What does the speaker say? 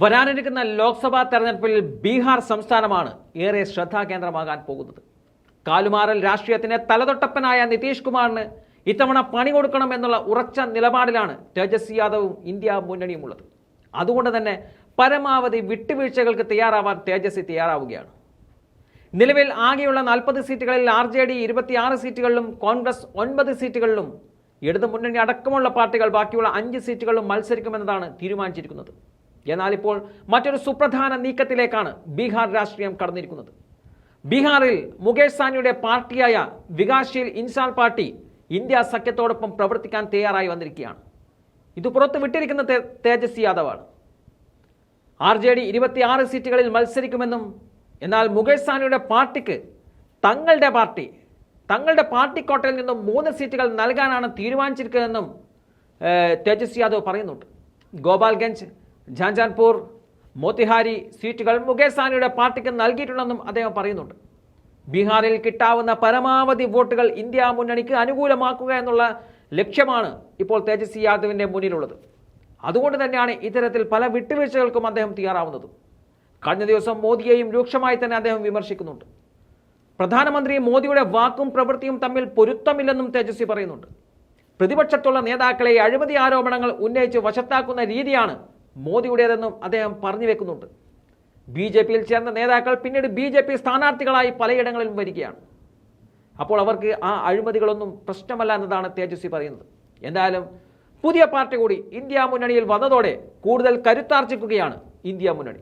വരാനിരിക്കുന്ന ലോക്സഭാ തെരഞ്ഞെടുപ്പിൽ ബീഹാർ സംസ്ഥാനമാണ് ഏറെ ശ്രദ്ധാകേന്ദ്രമാകാൻ പോകുന്നത്. കാലുമാറൽ രാഷ്ട്രീയത്തിന് തലതൊട്ടപ്പനായ നിതീഷ് കുമാറിന് ഇത്തവണ പണി കൊടുക്കണം എന്നുള്ള ഉറച്ച നിലപാടിലാണ് തേജസ്വി യാദവും ഇന്ത്യ മുന്നണിയുമുള്ളത്. അതുകൊണ്ട് തന്നെ പരമാവധി വിട്ടുവീഴ്ചകൾക്ക് തയ്യാറാവാൻ തേജസ്വി തയ്യാറാവുകയാണ്. നിലവിൽ ആകെയുള്ള 40 സീറ്റുകളിൽ RJD 26 സീറ്റുകളിലും കോൺഗ്രസ് 9 സീറ്റുകളിലും ഇടതു മുന്നണി അടക്കമുള്ള പാർട്ടികൾ ബാക്കിയുള്ള 5 സീറ്റുകളിലും മത്സരിക്കുമെന്നതാണ് തീരുമാനിച്ചിരിക്കുന്നത്. എന്നാൽ ഇപ്പോൾ മറ്റൊരു സുപ്രധാന നീക്കത്തിലേക്കാണ് ബീഹാർ രാഷ്ട്രീയം കടന്നിരിക്കുന്നത്. ബീഹാറിൽ മുകേഷ് സാനിയുടെ പാർട്ടിയായ വികാസ്ശീൽ ഇൻസാൻ പാർട്ടി ഇന്ത്യ സഖ്യത്തോടൊപ്പം പ്രവർത്തിക്കാൻ തയ്യാറായി വന്നിരിക്കുകയാണ്. ഇത് പുറത്ത് വിട്ടിരിക്കുന്ന തേജസ്വി യാദവാണ്. RJD 26 സീറ്റുകളിൽ മത്സരിക്കുമെന്നും എന്നാൽ മുകേഷ് സാനിയുടെ പാർട്ടിക്ക് തങ്ങളുടെ പാർട്ടി കോട്ടയിൽ നിന്നും 3 സീറ്റുകൾ നൽകാനാണ് തീരുമാനിച്ചിരിക്കുന്നതെന്നും തേജസ്വി യാദവ് പറയുന്നുണ്ട്. ഗോപാൽഗഞ്ച്, ജാൻജാൻപൂർ, മോത്തിഹാരി സീറ്റുകൾ മുകേഷ് സാനിയുടെ പാർട്ടിക്ക് നൽകിയിട്ടുണ്ടെന്നും അദ്ദേഹം പറയുന്നുണ്ട്. ബീഹാറിൽ കിട്ടാവുന്ന പരമാവധി വോട്ടുകൾ ഇന്ത്യ മുന്നണിക്ക് അനുകൂലമാക്കുക എന്നുള്ള ലക്ഷ്യമാണ് ഇപ്പോൾ തേജസ്വി യാദവിൻ്റെ മുന്നിലുള്ളത്. അതുകൊണ്ട് തന്നെയാണ് ഇത്തരത്തിൽ പല വിട്ടുവീഴ്ചകൾക്കും അദ്ദേഹം തയ്യാറാവുന്നത്. കഴിഞ്ഞ ദിവസം മോദിയെയും രൂക്ഷമായി തന്നെ അദ്ദേഹം വിമർശിക്കുന്നുണ്ട്. പ്രധാനമന്ത്രി മോദിയുടെ വാക്കും പ്രവൃത്തിയും തമ്മിൽ പൊരുത്തമില്ലെന്നും തേജസ്വി പറയുന്നുണ്ട്. പ്രതിപക്ഷത്തുള്ള നേതാക്കളെ അഴിമതി ആരോപണങ്ങൾ ഉന്നയിച്ച് വശത്താക്കുന്ന രീതിയാണ് മോദിയുടേതെന്നും അദ്ദേഹം പറഞ്ഞു വെക്കുന്നുണ്ട്. BJPയിൽ ചേർന്ന നേതാക്കൾ പിന്നീട് BJP സ്ഥാനാർത്ഥികളായി പലയിടങ്ങളിലും വരികയാണ്. അപ്പോൾ അവർക്ക് ആ അഴിമതികളൊന്നും പ്രശ്നമല്ല എന്നതാണ് തേജസ്വി പറയുന്നത്. എന്തായാലും പുതിയ പാർട്ടി കൂടി ഇന്ത്യ മുന്നണിയിൽ വന്നതോടെ കൂടുതൽ കരുത്താർജിക്കുകയാണ് ഇന്ത്യ മുന്നണി.